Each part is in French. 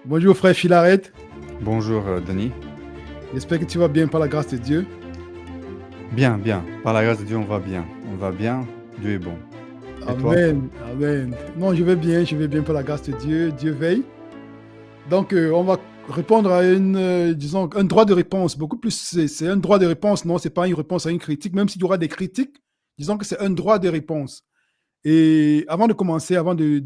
Bonjour frère Philaret, Bonjour Denis. j'espère que tu vas bien par la grâce de Dieu. Bien, bien. Par la grâce de Dieu, on va bien. On va bien. Dieu est bon. Et toi? Amen, amen. Non, je vais bien par la grâce de Dieu, Dieu veille. Donc on va répondre à disons, un droit de réponse. Beaucoup plus, c'est un droit de réponse, non, c'est pas une réponse à une critique, même s'il y aura des critiques, disons que c'est un droit de réponse. Et avant de commencer, avant de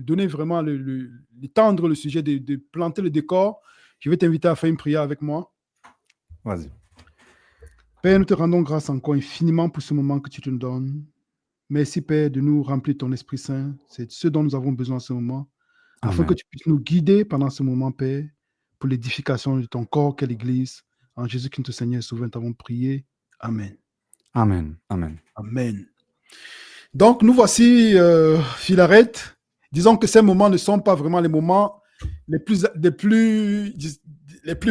donner vraiment d'étendre le sujet, de planter le décor, je vais t'inviter à faire une prière avec moi. Vas-y. Père, nous te rendons grâce encore infiniment pour ce moment que tu nous donnes. Merci, Père, de nous remplir de ton Esprit Saint. C'est ce dont nous avons besoin en ce moment, afin que Amen. tu puisses nous guider pendant ce moment, Père, pour l'édification de ton corps qu'est l'Église. En Jésus-Christ, notre Seigneur et Sauveur, nous t'avons prié. Amen. Amen. Amen. Amen. Donc, nous voici, Philaret. Disons que ces moments ne sont pas vraiment les moments les plus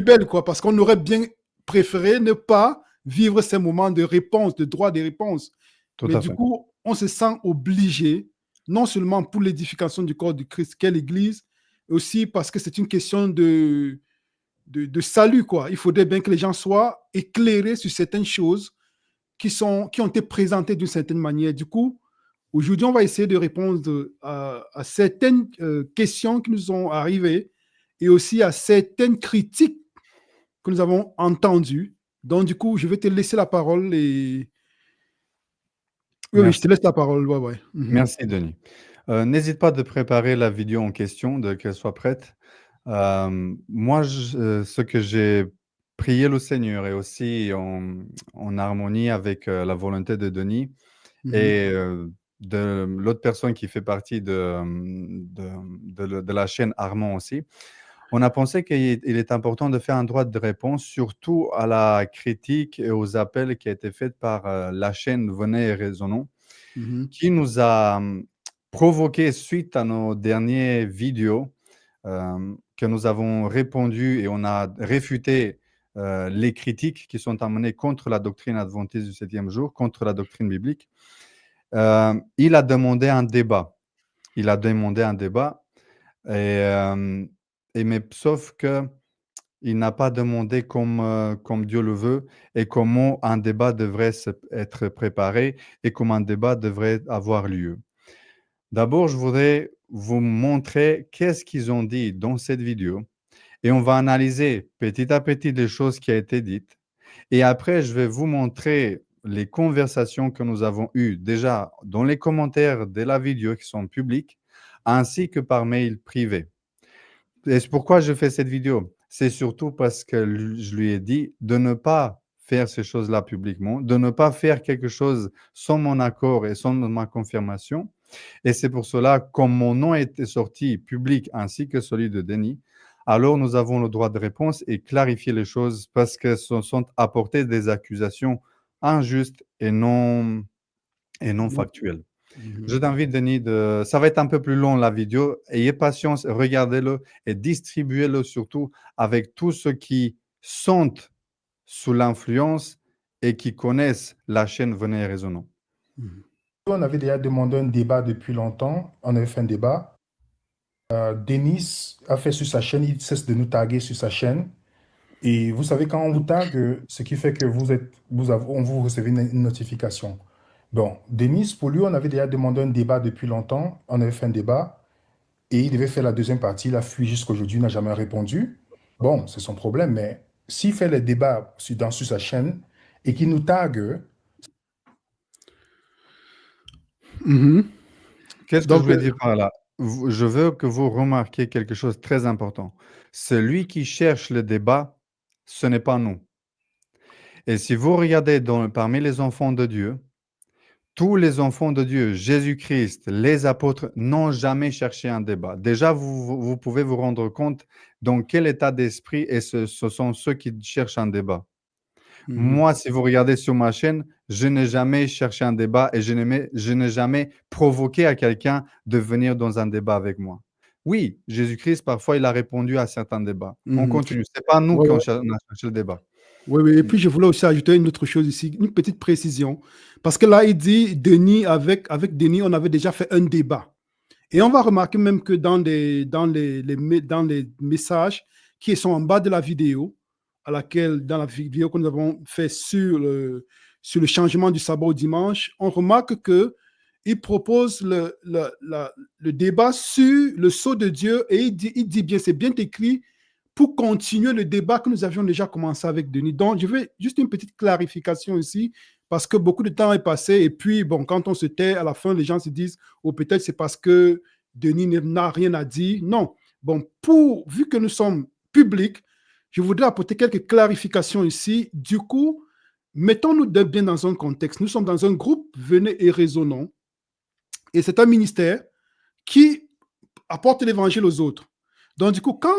belles, quoi, parce qu'on aurait bien préféré ne pas vivre ces moments de réponse, de droit des réponses. Tout Mais à du fait. coup, on se sent obligé, non seulement pour l'édification du corps du Christ qu'est l'Église, mais aussi parce que c'est une question de salut, quoi. Il faudrait bien que les gens soient éclairés sur certaines choses qui ont été présentées d'une certaine manière. Du coup, aujourd'hui, on va essayer de répondre à certaines questions qui nous sont arrivées et aussi à certaines critiques que nous avons entendues. Donc, du coup, je vais te laisser la parole et... Oui, je te Merci. laisse la parole. Ouais, ouais. Mhm. Merci Denis. N'hésite pas de préparer la vidéo en question, de qu'elle soit prête. Moi, ce que j'ai prié le Seigneur et aussi en harmonie avec la volonté de Denis Mhm. et de l'autre personne qui fait partie de la chaîne Armand aussi. On a pensé qu'il est important de faire un droit de réponse, surtout à la critique et aux appels qui a été faits par la chaîne Venez et Raisonnons, Mhm. qui nous a provoqué suite à nos dernières vidéos que nous avons répondu et on a réfuté les critiques qui sont amenées contre la doctrine adventiste du septième jour, contre la doctrine biblique. Il a demandé un débat. Il a demandé un débat et, mais sauf que il n'a pas demandé comme Dieu le veut et comment un débat devrait être préparé et comment un débat devrait avoir lieu. D'abord, je voudrais vous montrer qu'est-ce qu'ils ont dit dans cette vidéo et on va analyser petit à petit les choses qui ont été dites. Et après, je vais vous montrer les conversations que nous avons eues déjà dans les commentaires de la vidéo qui sont publics, ainsi que par mail privé. Et c'est pourquoi je fais cette vidéo. C'est surtout parce que je lui ai dit de ne pas faire ces choses-là publiquement, de ne pas faire quelque chose sans mon accord et sans ma confirmation. Et c'est pour cela, comme mon nom était sorti public ainsi que celui de Denis, alors nous avons le droit de réponse et clarifier les choses parce que ce sont apportées des accusations injustes et non Non. factuelles. Mhm. Je t'invite, Denis, ça va être un peu plus long la vidéo. Ayez patience, regardez-le et distribuez-le surtout avec tous ceux qui sont sous l'influence et qui connaissent la chaîne Venez et Raisonnons. Mhm. On avait déjà demandé un débat depuis longtemps. On avait fait un débat. Denis a fait sur sa chaîne, il cesse de nous taguer sur sa chaîne. Et vous savez, quand on vous tague, ce qui fait que vous recevez une notification. Bon, Denis, pour lui, on avait déjà demandé un débat depuis longtemps. On avait fait un débat et il devait faire la deuxième partie. Il a fui jusqu'aujourd'hui, il n'a jamais répondu. Bon, c'est son problème, mais s'il fait le débat sur sa chaîne et qu'il nous tague, Mhm. Qu'est-ce que je Donc, voulais dire par là? Je veux que vous remarquiez quelque chose de très important. Celui qui cherche le débat, ce n'est pas nous. Et si vous regardez parmi les enfants de Dieu, tous les enfants de Dieu, Jésus-Christ, les apôtres, n'ont jamais cherché un débat. Déjà, vous pouvez vous rendre compte dans quel état d'esprit et ce sont ceux qui cherchent un débat. mhm. Moi, si vous regardez sur ma chaîne, je n'ai jamais cherché un débat et je n'ai jamais provoqué à quelqu'un de venir dans un débat avec moi. Oui, Jésus-Christ, parfois, il a répondu à certains débats. On Mhm. continue. Ce n'est pas nous Ouais, qui ouais. on a cherché le débat. Oui, oui. Et puis, je voulais aussi ajouter une autre chose ici, une petite précision. Parce que là, il dit, avec Denis, on avait déjà fait un débat. Et on va remarquer même que dans les messages qui sont en bas de la vidéo, dans la vidéo que nous avons fait sur le changement du sabbat au dimanche, on remarque qu'il propose le débat sur le sceau de Dieu et il dit bien, c'est bien écrit, pour continuer le débat que nous avions déjà commencé avec Denis. Donc, je veux juste une petite clarification ici, parce que beaucoup de temps est passé, et puis, bon, quand on se tait, à la fin, les gens se disent, oh, peut-être c'est parce que Denis n'a rien à dire. Non. Bon, vu que nous sommes publics, je voudrais apporter quelques clarifications ici. Du coup, mettons-nous bien dans un contexte. Nous sommes dans un groupe, venez et raisonnons, et c'est un ministère qui apporte l'évangile aux autres. Donc, du coup, quand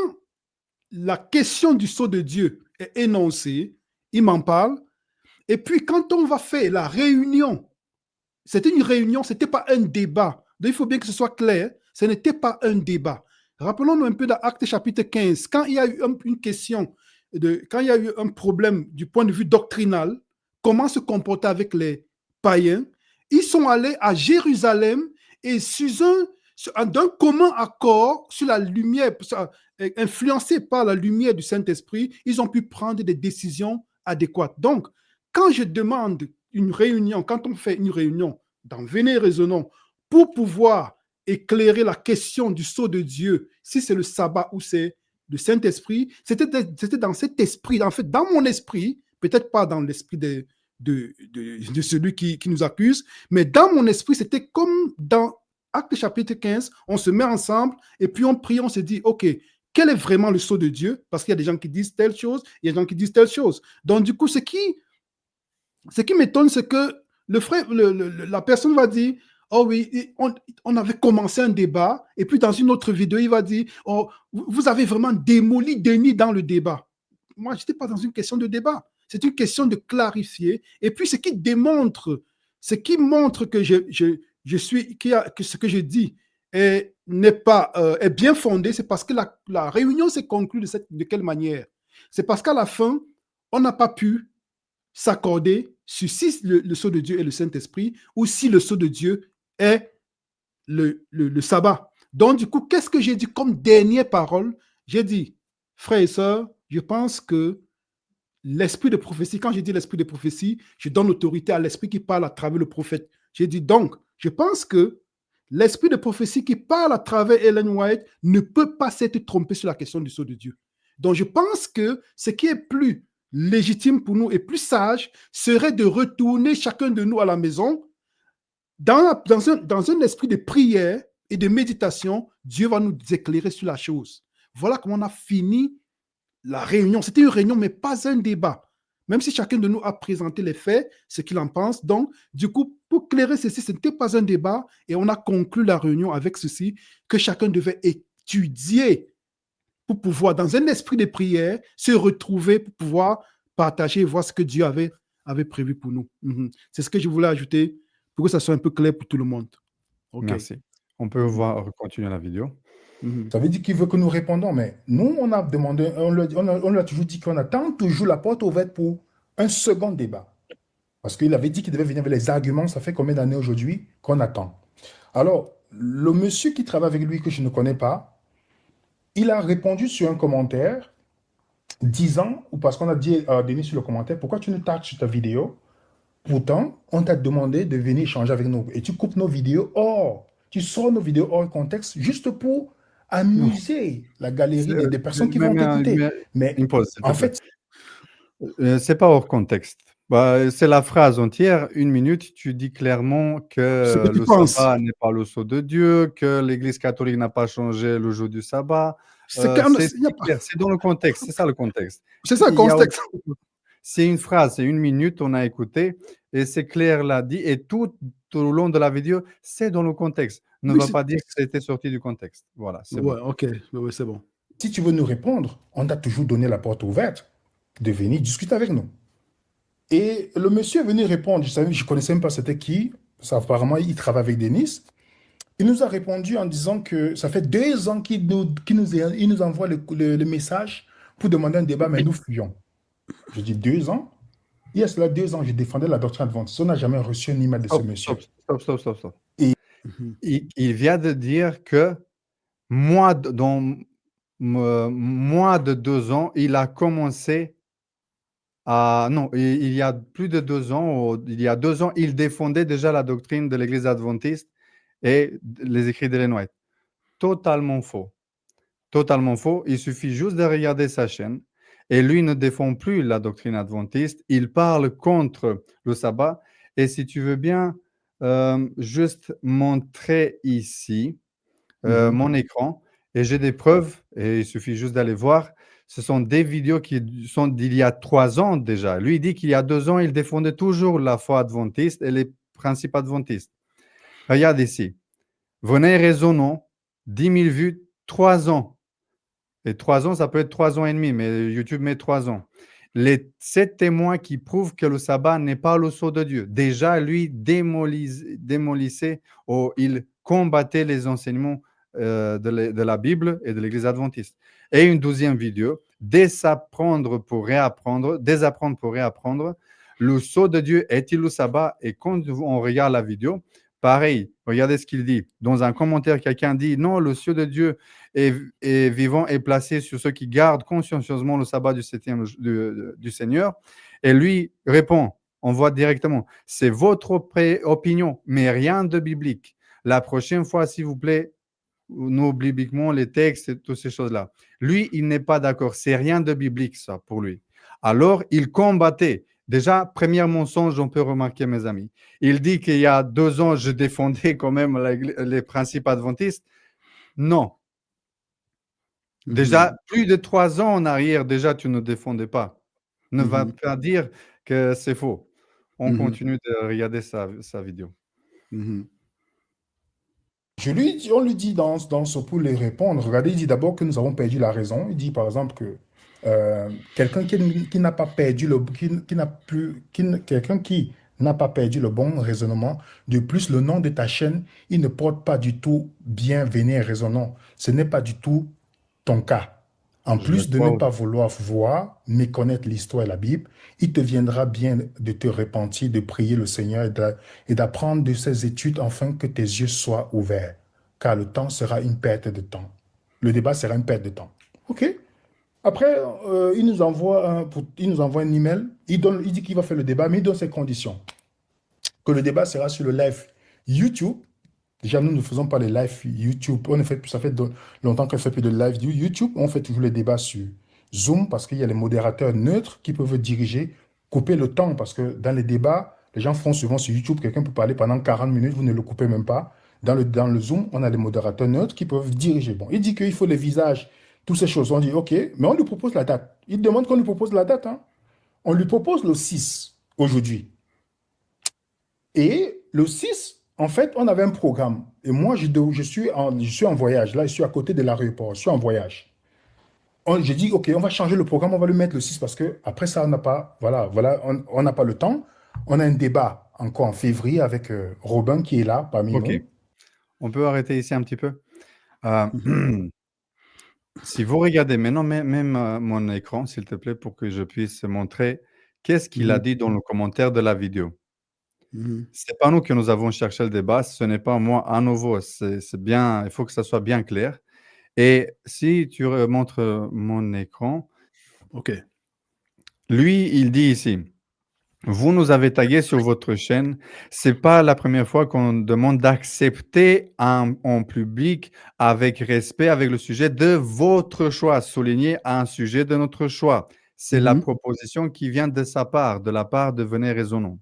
la question du sceau de Dieu est énoncée, il m'en parle, et puis quand on va faire la réunion, c'était une réunion, ce n'était pas un débat. Donc il faut bien que ce soit clair, ce n'était pas un débat. Rappelons-nous un peu dans Actes chapitre 15, quand il y a eu une question, quand il y a eu un problème du point de vue doctrinal, comment se comporter avec les païens, ils sont allés à Jérusalem et d'un commun accord sur la lumière, influencés par la lumière du Saint-Esprit, ils ont pu prendre des décisions adéquates. Donc, quand je demande une réunion, quand on fait une réunion dans Venez Raisonnons pour pouvoir éclairer la question du sceau de Dieu, si c'est le sabbat ou c'est le Saint-Esprit, c'était dans cet esprit, en fait, dans mon esprit, peut-être pas dans l'esprit de celui qui nous accuse, mais dans mon esprit, c'était comme dans Acte chapitre 15, on se met ensemble et puis on prie, on se dit, OK, quel est vraiment le sceau de Dieu? Parce qu'il y a des gens qui disent telle chose, il y a des gens qui disent telle chose. Donc, du coup, ce qui m'étonne, c'est que la personne va dire, oh oui, on avait commencé un débat, et puis dans une autre vidéo, il va dire, oh, vous avez vraiment démoli Denis dans le débat. Moi, je n'étais pas dans une question de débat. C'est une question de clarifier. Et puis, ce qui montre que que ce que je dis est bien fondé, c'est parce que la réunion s'est conclue de quelle manière? C'est parce qu'à la fin, on n'a pas pu s'accorder sur si le sceau de Dieu est le Saint-Esprit ou si le sceau de Dieu est le sabbat. Donc, du coup, qu'est-ce que j'ai dit comme dernière parole? J'ai dit, frères et sœurs, je pense que l'esprit de prophétie, quand j'ai dit l'esprit de prophétie, je donne l'autorité à l'esprit qui parle à travers le prophète. J'ai dit donc, je pense que l'esprit de prophétie qui parle à travers Ellen White ne peut pas s'être trompé sur la question du sceau de Dieu. Donc, je pense que ce qui est plus légitime pour nous et plus sage serait de retourner chacun de nous à la maison dans un esprit de prière et de méditation. Dieu va nous éclairer sur la chose. Voilà comment on a fini la réunion. C'était une réunion, mais pas un débat. Même si chacun de nous a présenté les faits, ce qu'il en pense. Donc, du coup, pour clairer ceci, ce n'était pas un débat et on a conclu la réunion avec ceci, que chacun devait étudier pour pouvoir, dans un esprit de prière, se retrouver pour pouvoir partager et voir ce que Dieu avait prévu pour nous. C'est ce que je voulais ajouter pour que ça soit un peu clair pour tout le monde. Okay. Merci. On peut continuer la vidéo. Ça veut dire qu'il veut que nous répondons, mais nous, on a demandé, on lui a toujours dit qu'on attend toujours la porte ouverte pour un second débat. Parce qu'il avait dit qu'il devait venir avec les arguments. Ça fait combien d'années aujourd'hui qu'on attend? Alors, le monsieur qui travaille avec lui, que je ne connais pas, il a répondu sur un commentaire disant, ou parce qu'on a dit à Denis sur le commentaire, pourquoi tu nous taches sur ta vidéo? Pourtant, on t'a demandé de venir échanger avec nous. Et tu coupes nos vidéos tu sors nos vidéos hors contexte juste pour amuser la galerie des personnes qui vont t'écouter. Mais en fait, c'est pas hors contexte. C'est la phrase entière, 1 minute, tu dis clairement que le sabbat n'est pas le sceau de Dieu, que l'Église catholique n'a pas changé le jour du sabbat. C'est dans le contexte, c'est ça le contexte. C'est ça le contexte. C'est une phrase, c'est 1 minute, on a écouté, et c'est clair l'a dit, et tout au long de la vidéo, c'est dans le contexte. Ne va pas dire que c'était sorti du contexte. Voilà, c'est bon. Ok, c'est bon. Si tu veux nous répondre, on t'a toujours donné la porte ouverte de venir discuter avec nous. Et le monsieur est venu répondre, je ne connaissais même pas c'était qui, ça, apparemment il travaille avec Denis. Il nous a répondu en disant que ça fait 2 ans qu'il nous envoie le message pour demander un débat, mais nous fuyons. Je dis 2 ans. Il y a cela 2 ans, je défendais la doctrine adventiste. On n'a jamais reçu un email de ce monsieur. Stop. Mhm. Il vient de dire que dans moins de 2 ans, il a commencé à... Non, il y a plus de 2 ans, il y a 2 ans, il défendait déjà la doctrine de l'Église adventiste et les écrits d'Ellen White. Totalement faux. Totalement faux. Il suffit juste de regarder sa chaîne. Et lui ne défend plus la doctrine adventiste. Il parle contre le sabbat. Et si tu veux bien juste montrer ici Mhm. mon écran, et j'ai des preuves, et il suffit juste d'aller voir. Ce sont des vidéos qui sont d'il y a 3 ans déjà. Lui, il dit qu'il y a 2 ans, il défendait toujours la foi adventiste et les principes adventistes. Regarde ici. Venez raisonnons, 10 000 vues, 3 ans. Et 3 ans, ça peut être 3 ans et demi, mais YouTube met 3 ans. Les 7 témoins qui prouvent que le sabbat n'est pas le sceau de Dieu. Déjà, lui démolissait ou il combattait les enseignements de la Bible et de l'Église adventiste. Et une 12e vidéo, désapprendre pour réapprendre, le sceau de Dieu est-il le sabbat? Et quand on regarde la vidéo, pareil, regardez ce qu'il dit. Dans un commentaire, quelqu'un dit non, le sceau de Dieu est vivant et placé sur ceux qui gardent consciencieusement le sabbat du Seigneur. Et lui répond, on voit directement, c'est votre opinion, mais rien de biblique. La prochaine fois, s'il vous plaît, nous bibliquement les textes et toutes ces choses-là. Lui, il n'est pas d'accord. C'est rien de biblique, ça, pour lui. Alors, il combattait. Déjà, premier mensonge, on peut remarquer, mes amis. Il dit qu'il y a 2 ans, je défendais quand même les principes adventistes. Non. Déjà, plus de 3 ans en arrière, déjà, tu ne défendais pas. Ne va Mhm. pas dire que c'est faux. On Mhm. continue de regarder sa vidéo. Mhm. On lui dit pour lui répondre, regardez, il dit d'abord que nous avons perdu la raison. Il dit par exemple que quelqu'un qui n'a pas perdu qui n'a plus, quelqu'un qui n'a pas perdu le bon raisonnement. De plus, le nom de ta chaîne, il ne porte pas du tout bienvenue et raisonnant. Ce n'est pas du tout ton cas. En Je le plus de crois ne pas aussi. vouloir voir, méconnaître l'histoire et la Bible, il te viendra bien de te repentir, de prier le Seigneur et d'apprendre de ses études afin que tes yeux soient ouverts. Car le temps sera une perte de temps. Le débat sera une perte de temps. OK? Après, il nous envoie un email. Il dit qu'il va faire le débat, mais il donne ses conditions. Que le débat sera sur le live YouTube. Déjà, nous ne faisons pas les lives YouTube. Ça fait longtemps qu'on ne fait plus de live YouTube. On fait toujours les débats sur Zoom parce qu'il y a les modérateurs neutres qui peuvent diriger, couper le temps. Parce que dans les débats, les gens font souvent sur YouTube, quelqu'un peut parler pendant 40 minutes, vous ne le coupez même pas. Dans le Zoom, on a les modérateurs neutres qui peuvent diriger. Bon, il dit qu'il faut les visages, toutes ces choses. On dit OK, mais on lui propose la date. Il demande qu'on lui propose la date, hein. On lui propose le 6 aujourd'hui. Et le 6, en fait, on avait un programme. Et moi, je suis en voyage. Là, je suis à côté de l'aéroport. Je suis en voyage. J'ai dit, OK, on va changer le programme. On va le mettre le 6 parce que après ça, on n'a pas, voilà, on n'a pas le temps. On a un débat encore en février avec Robin qui est là parmi OK. nous. On peut arrêter ici un petit peu. Mhm. Si vous regardez maintenant même mon écran, s'il te plaît, pour que je puisse montrer qu'est-ce qu'il a Mhm. dit dans le commentaire de la vidéo. Mhm. C'est pas nous que nous avons cherché le débat, ce n'est pas moi à nouveau. C'est bien, il faut que ça soit bien clair. Et si tu montres mon écran, OK. lui, il dit ici, vous nous avez tagué sur votre chaîne. C'est pas la première fois qu'on demande d'accepter en public avec respect, avec le sujet de votre choix, souligner un sujet de notre choix. C'est la Mhm. proposition qui vient de sa part, de la part de Venez Raisonnons.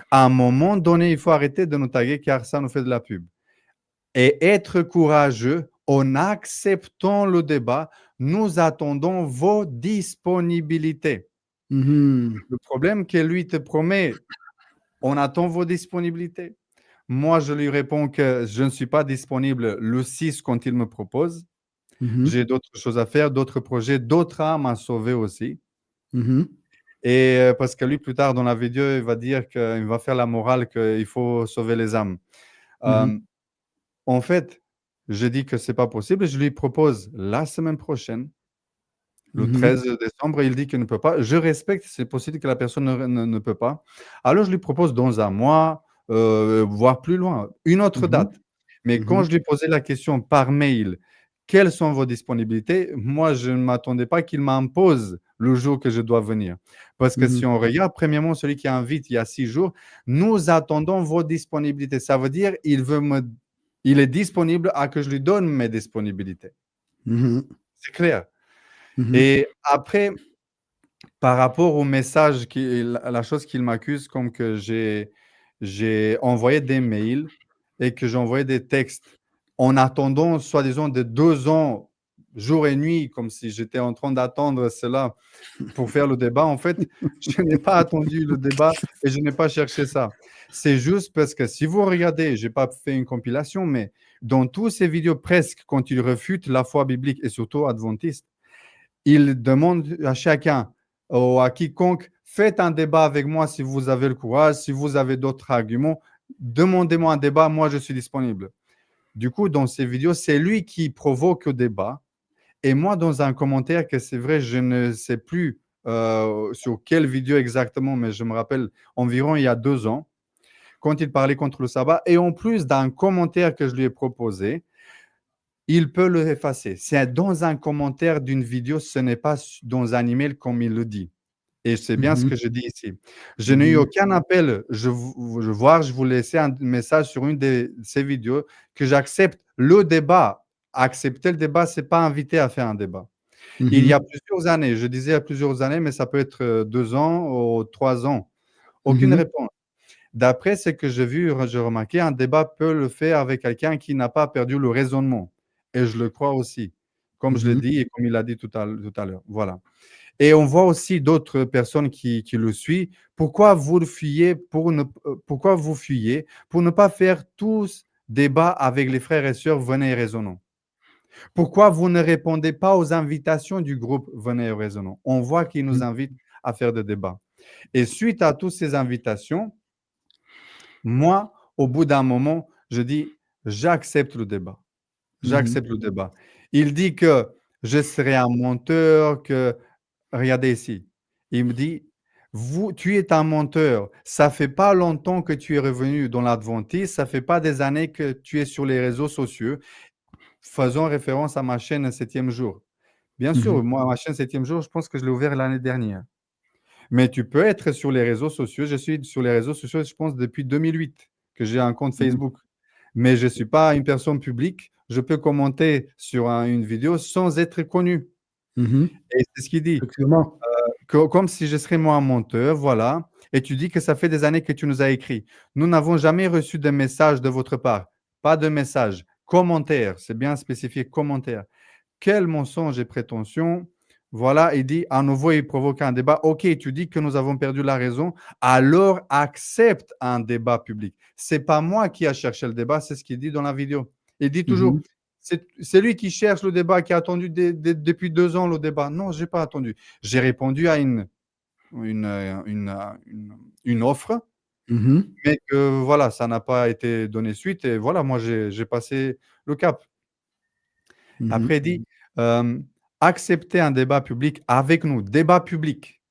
À un moment donné, il faut arrêter de nous taguer car ça nous fait de la pub. Et être courageux en acceptant le débat, nous attendons vos disponibilités. Mhm. Le problème que lui te promet, on attend vos disponibilités. Moi, je lui réponds que je ne suis pas disponible le 6 quand il me propose. Mhm. J'ai d'autres choses à faire, d'autres projets, d'autres âmes à sauver aussi. Mhm. Et parce que lui, plus tard dans la vidéo, il va dire qu'il va faire la morale qu'il faut sauver les âmes. Mhm. Euh, En fait, je dis que c'est pas possible. Je lui propose la semaine prochaine, le Mhm. 13 décembre, il dit qu'il ne peut pas. Je respecte, c'est possible que la personne ne peut pas. Alors, je lui propose dans un mois, voir plus loin, une autre date. Mais quand je lui posais la question par mail, quelles sont vos disponibilités? Moi, je ne m'attendais pas qu'il m'impose le jour que je dois venir. Parce que si on regarde, premièrement, celui qui invite il y a 6 jours, nous attendons vos disponibilités. Ça veut dire il est disponible à que je lui donne mes disponibilités. C'est clair. Et après, par rapport au message, la chose qu'il m'accuse, comme que j'ai envoyé des mails et que j'ai envoyé des textes en attendant, soi-disant, de 2 ans, jour et nuit, comme si j'étais en train d'attendre cela pour faire le débat. En fait, je n'ai pas attendu le débat et je n'ai pas cherché ça. C'est juste parce que si vous regardez, je n'ai pas fait une compilation, mais dans tous ces vidéos, presque, quand il refute la foi biblique et surtout adventiste, il demande à chacun ou à quiconque, faites un débat avec moi si vous avez le courage, si vous avez d'autres arguments, demandez-moi un débat, moi je suis disponible. Du coup, dans ces vidéos, c'est lui qui provoque le débat. Et moi, dans un commentaire que c'est vrai, je ne sais plus sur quelle vidéo exactement, mais je me rappelle environ il y a 2 ans, quand il parlait contre le sabbat, et en plus d'un commentaire que je lui ai proposé, il peut le effacer. C'est dans un commentaire d'une vidéo, ce n'est pas dans un email comme il le dit. Et c'est bien ce que je dis ici. Je n'ai eu aucun appel. Je vous laisser un message sur une de ces vidéos que j'accepte le débat. Accepter le débat, ce n'est pas inviter à faire un débat. Il y a plusieurs années, je disais il y a plusieurs années, mais ça peut être 2 ans ou 3 ans. Aucune réponse. D'après ce que j'ai vu, j'ai remarqué, un débat peut le faire avec quelqu'un qui n'a pas perdu le raisonnement. Et je le crois aussi, comme je l'ai dit et comme il a dit tout à l'heure. Voilà. Et on voit aussi d'autres personnes qui le suivent. Pourquoi vous fuyez pour ne pas faire tous débat avec les frères et sœurs Venez et raisonnons? Pourquoi vous ne répondez pas aux invitations du groupe Venez et raisonnons? On voit qu'ils nous invitent à faire des débats. Et suite à toutes ces invitations, moi, au bout d'un moment, je dis j'accepte le débat. J'accepte le débat. Il dit que je serai un menteur, que regardez ici. Il me dit tu es un menteur. Ça fait pas longtemps que tu es revenu dans l'adventisme. Ça fait pas des années que tu es sur les réseaux sociaux. Faisons référence à ma chaîne 7e jour. Bien sûr, moi, ma chaîne 7e jour, je pense que je l'ai ouverte l'année dernière. Mais tu peux être sur les réseaux sociaux. Je suis sur les réseaux sociaux, je pense, depuis 2008 que j'ai un compte Facebook. Mais je ne suis pas une personne publique. Je peux commenter sur une vidéo sans être connu. Et c'est ce qu'il dit. Comme si je serais moi un menteur, voilà. Et tu dis que ça fait des années que tu nous as écrit. Nous n'avons jamais reçu de message de votre part. Pas de message. Commentaire. C'est bien spécifié, commentaire. Quel mensonge et prétention. Voilà, il dit, à nouveau, il provoque un débat. OK, tu dis que nous avons perdu la raison, alors accepte un débat public. Ce n'est pas moi qui a cherché le débat, c'est ce qu'il dit dans la vidéo. Il dit toujours, c'est lui qui cherche le débat, qui a attendu depuis 2 ans le débat. Non, je n'ai pas attendu. J'ai répondu à une offre, mais que voilà, ça n'a pas été donné suite. Et voilà, moi, j'ai passé le cap. Après, il dit, accepter un débat public avec nous, débat public.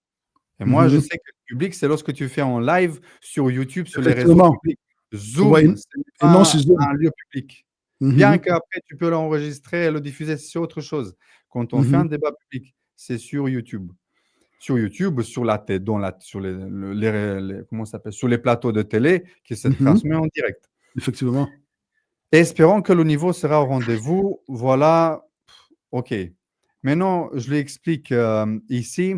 Et moi, je sais que le public, c'est lorsque tu fais en live sur YouTube, sur les réseaux publics. Zoom, ce n'est pas un lieu public. Bien qu'après, tu peux l'enregistrer et le diffuser, c'est autre chose. Quand on fait un débat public, c'est sur YouTube. Sur YouTube, sur la tête, sur comment ça s'appelle, sur les plateaux de télé qui se transmet en direct. Effectivement. Espérons que le niveau sera au rendez-vous. Voilà. OK. Maintenant, je lui explique ici,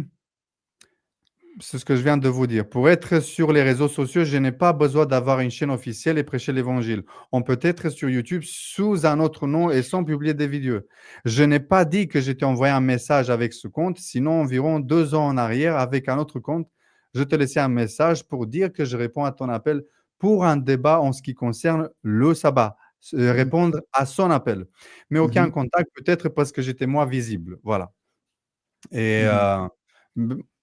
c'est ce que je viens de vous dire. Pour être sur les réseaux sociaux, je n'ai pas besoin d'avoir une chaîne officielle et prêcher l'Évangile. On peut être sur YouTube sous un autre nom et sans publier des vidéos. Je n'ai pas dit que j'étais envoyé un message avec ce compte, sinon environ 2 ans en arrière, avec un autre compte, je te laissais un message pour dire que je réponds à ton appel pour un débat en ce qui concerne le sabbat. Répondre à son appel. Mais aucun contact, peut-être parce que j'étais moins visible. Voilà. Et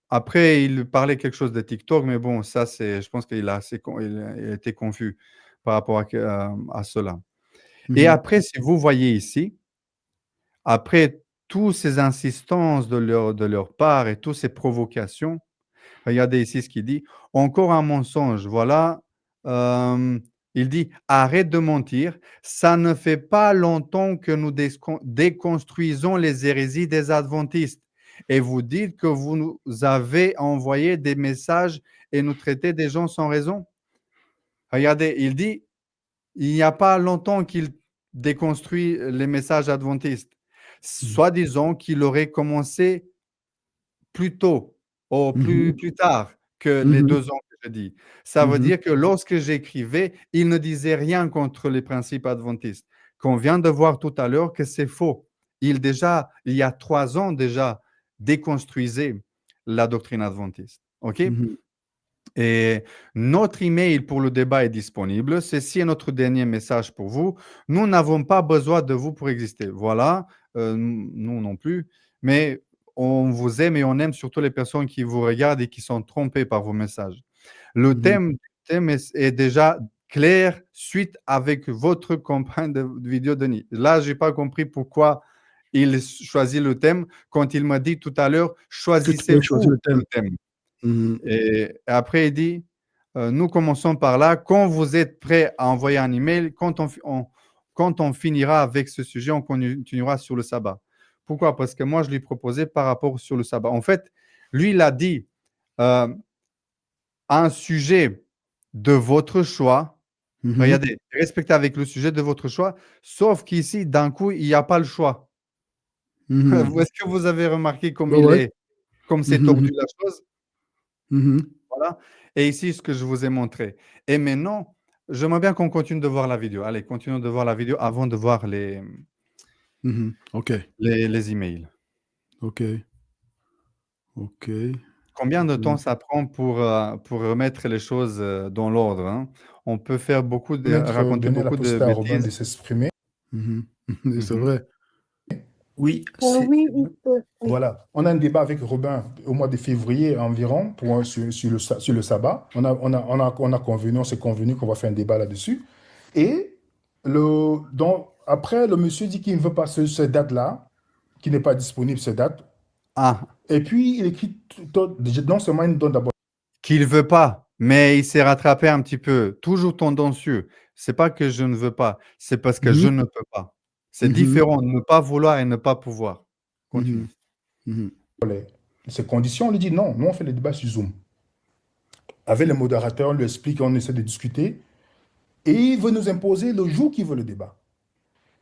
après, il parlait quelque chose de TikTok, mais bon, ça, je pense qu'il a été confus par rapport à cela. Et après, si vous voyez ici, après toutes ces insistances de leur part et toutes ces provocations, regardez ici ce qu'il dit. Encore un mensonge. Voilà, il dit: «Arrête de mentir, ça ne fait pas longtemps que nous déconstruisons les hérésies des adventistes et vous dites que vous nous avez envoyé des messages et nous traitez des gens sans raison». Regardez, il dit: «Il n'y a pas longtemps qu'il déconstruit les messages adventistes». Soi-disant qu'il aurait commencé plus tôt ou plus tard que les 2 ans que je dis. Ça veut dire que lorsque j'écrivais, il ne disait rien contre les principes adventistes, qu'on vient de voir tout à l'heure que c'est faux. Il y a 3 ans déjà, déconstruisait la doctrine adventiste. OK? Et notre email pour le débat est disponible. Ceci est notre dernier message pour vous. Nous n'avons pas besoin de vous pour exister. Voilà, nous non plus. Mais on vous aime et on aime surtout les personnes qui vous regardent et qui sont trompées par vos messages. Le thème est déjà clair suite avec votre campagne de vidéo, Denis. Là, je n'ai pas compris pourquoi il choisit le thème quand il m'a dit tout à l'heure, choisissez-vous le thème. Et après, il dit, nous commençons par là. Quand vous êtes prêt à envoyer un email, quand on finira avec ce sujet, on continuera sur le sabbat. Pourquoi? Parce que moi, je lui proposais par rapport sur le sabbat. En fait, lui, il a dit un sujet de votre choix. Regardez, respectez avec le sujet de votre choix, sauf qu'ici, d'un coup, il n'y a pas le choix. Est-ce que vous avez remarqué comme comme c'est tordu la chose? Voilà. Et ici, ce que je vous ai montré. Et maintenant, j'aimerais bien qu'on continue de voir la vidéo. Allez, continuons de voir la vidéo avant de voir OK. les emails. OK. OK. Combien de temps ça prend pour remettre les choses dans l'ordre, hein? On peut faire raconter Donner la beaucoup de possibilité à Robin de bêtises. s'exprimer. C'est vrai. Oui, Oui, il peut. Oui. voilà. On a un débat avec Robin au mois de février environ sur le sabbat. On s'est convenu qu'on va faire un débat là-dessus. Et après, le monsieur dit qu'il ne veut pas cette date-là, qu'il n'est pas disponible cette date. Ah, Et puis, il écrit, non seulement il nous donne d'abord. qu'il veut pas, mais il s'est rattrapé un petit peu. Toujours tendancieux. C'est pas que je ne veux pas, c'est parce que je ne peux pas. C'est différent de ne pas vouloir et ne pas pouvoir. Continue. Ces conditions, on lui dit non, nous on fait les débats sur Zoom. Avec les modérateurs, on lui explique, on essaie de discuter. Et il veut nous imposer le jour qu'il veut le débat.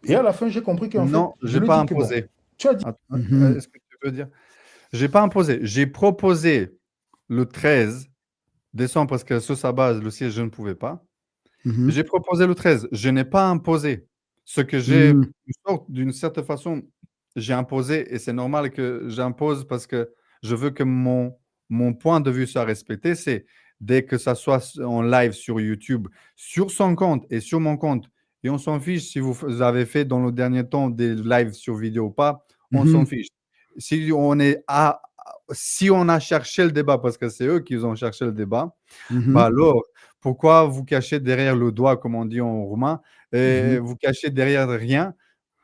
Et à la fin, j'ai compris qu'en fait, Non, je je n'ai lui pas dis que bon, imposé. tu as dit. Attends, est-ce que tu veux dire? Je n'ai pas imposé. J'ai proposé le 13 décembre parce que ce sabbat, le siège, je ne pouvais pas. J'ai proposé le 13. Je n'ai pas imposé. Ce que j'ai, d'une certaine façon, j'ai imposé et c'est normal que j'impose parce que je veux que mon point de vue soit respecté. C'est dès que ça soit en live sur YouTube, sur son compte et sur mon compte, et on s'en fiche si vous avez fait dans le dernier temps des lives sur vidéo ou pas, on s'en fiche. Si on a cherché le débat, parce que c'est eux qui ont cherché le débat, bah alors, pourquoi vous cachez derrière le doigt, comme on dit en roumain, et vous cachez derrière rien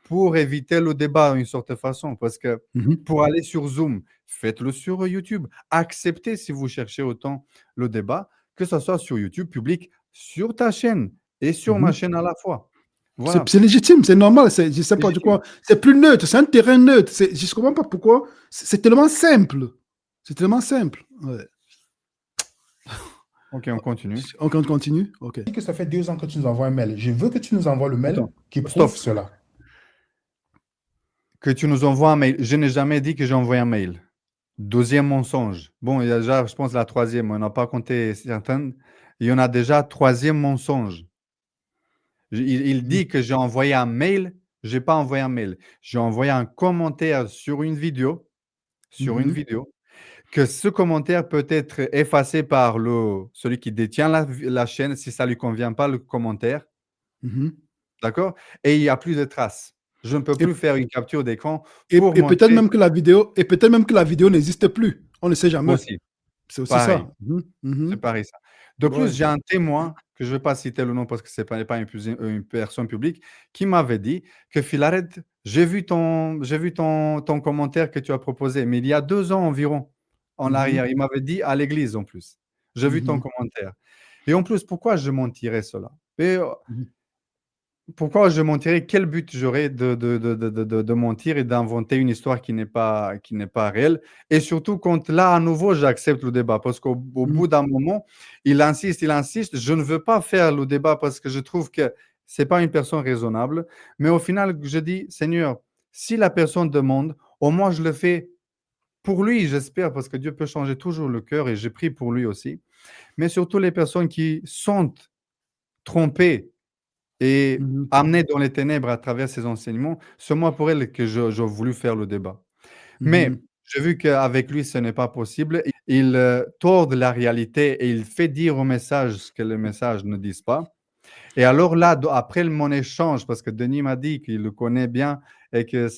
pour éviter le débat d'une certaine façon? Parce que pour aller sur Zoom, faites-le sur YouTube. Acceptez si vous cherchez autant le débat, que ce soit sur YouTube public, sur ta chaîne et sur ma chaîne à la fois. Voilà. C'est légitime, c'est normal. Je ne sais pas du quoi. C'est plus neutre, c'est un terrain neutre. Je ne comprends pas pourquoi. C'est tellement simple. C'est tellement simple. Ouais. Ok, on continue. On continue? Ok. Que ça fait 2 ans que tu nous envoies un mail. Je veux que tu nous envoies le mail qui prouve cela. Que tu nous envoies un mail. Je n'ai jamais dit que j'ai envoyé un mail. Deuxième mensonge. Bon, il y a déjà, je pense, la troisième. On n'a pas compté certaines. Il y en a déjà troisième mensonge. Il dit que j'ai envoyé un mail. Je n'ai pas envoyé un mail. J'ai envoyé un commentaire sur une vidéo. Que ce commentaire peut être effacé par celui qui détient la chaîne si ça ne lui convient pas, le commentaire. D'accord? Et il n'y a plus de traces. Je ne peux plus faire une capture d'écran. Et peut-être même que la vidéo n'existe plus. On ne sait jamais. Aussi. C'est aussi pareil. ça. C'est pareil ça. De plus, j'ai un témoin, que je ne vais pas citer le nom parce que ce n'est pas une personne publique, qui m'avait dit que Philaret, j'ai vu ton commentaire que tu as proposé, mais il y a 2 ans environ en arrière. Il m'avait dit à l'église en plus. J'ai vu ton commentaire. Et en plus, pourquoi je mentirais cela? Et Mhm. pourquoi je mentirais? Quel but j'aurais de mentir et d'inventer une histoire qui n'est pas réelle? Et surtout, quand là, à nouveau, j'accepte le débat, parce qu'au Mhm. bout d'un moment, il insiste, il insiste. Je ne veux pas faire le débat parce que je trouve que c'est pas une personne raisonnable. Mais au final, je dis, Seigneur, si la personne demande, au moins je le fais pour lui, j'espère, parce que Dieu peut changer toujours le cœur et j'ai pris pour lui aussi. Mais surtout les personnes qui sont trompées et Mhm. amenées dans les ténèbres à travers ces enseignements, c'est moi pour elles que j'ai voulu faire le débat. Mais Mhm. j'ai vu qu'avec lui, ce n'est pas possible. Il tord la réalité et il fait dire au message ce que les messages ne disent pas. Et alors là, après mon échange, parce que Denis m'a dit qu'il le connaît bien et que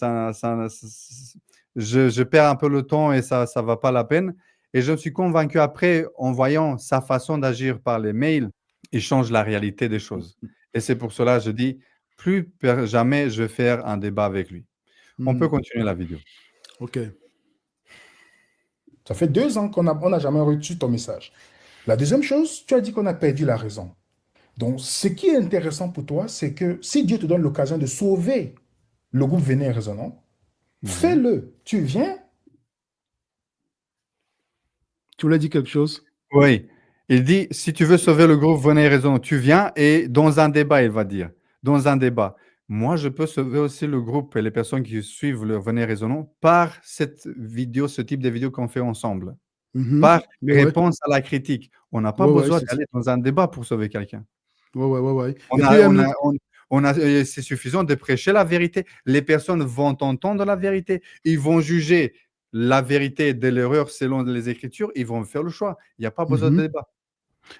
je perds un peu le temps et ça ne va pas la peine. Et je me suis convaincu après, en voyant sa façon d'agir par les mails, il change la réalité des choses. Et c'est pour cela que je dis, jamais je vais faire un débat avec lui. On peut Mhm. continuer la vidéo. OK. Ça fait 2 ans on n'a jamais reçu ton message. La deuxième chose, tu as dit qu'on a perdu la raison. Donc, ce qui est intéressant pour toi, c'est que si Dieu te donne l'occasion de sauver le groupe Véné et Résonant, Mhm. fais-le. Tu viens. Tu voulais dire quelque chose? Oui, il dit, si tu veux sauver le groupe, venez raison. Tu viens et dans un débat, il va dire, dans un débat. Moi, je peux sauver aussi le groupe et les personnes qui suivent le Venez Raisonnons par cette vidéo, ce type de vidéo qu'on fait ensemble, Mhm. par Ouais, ouais. réponse à la critique. On n'a pas Ouais, ouais, besoin d'aller dans un débat pour sauver quelqu'un. ouais, ouais, ouais, ouais. On Et a, puis, on a, c'est suffisant de prêcher la vérité. Les personnes vont entendre la vérité. Ils vont juger la vérité de l'erreur selon les Écritures. Ils vont faire le choix. Il n'y a pas besoin de mhm. débat.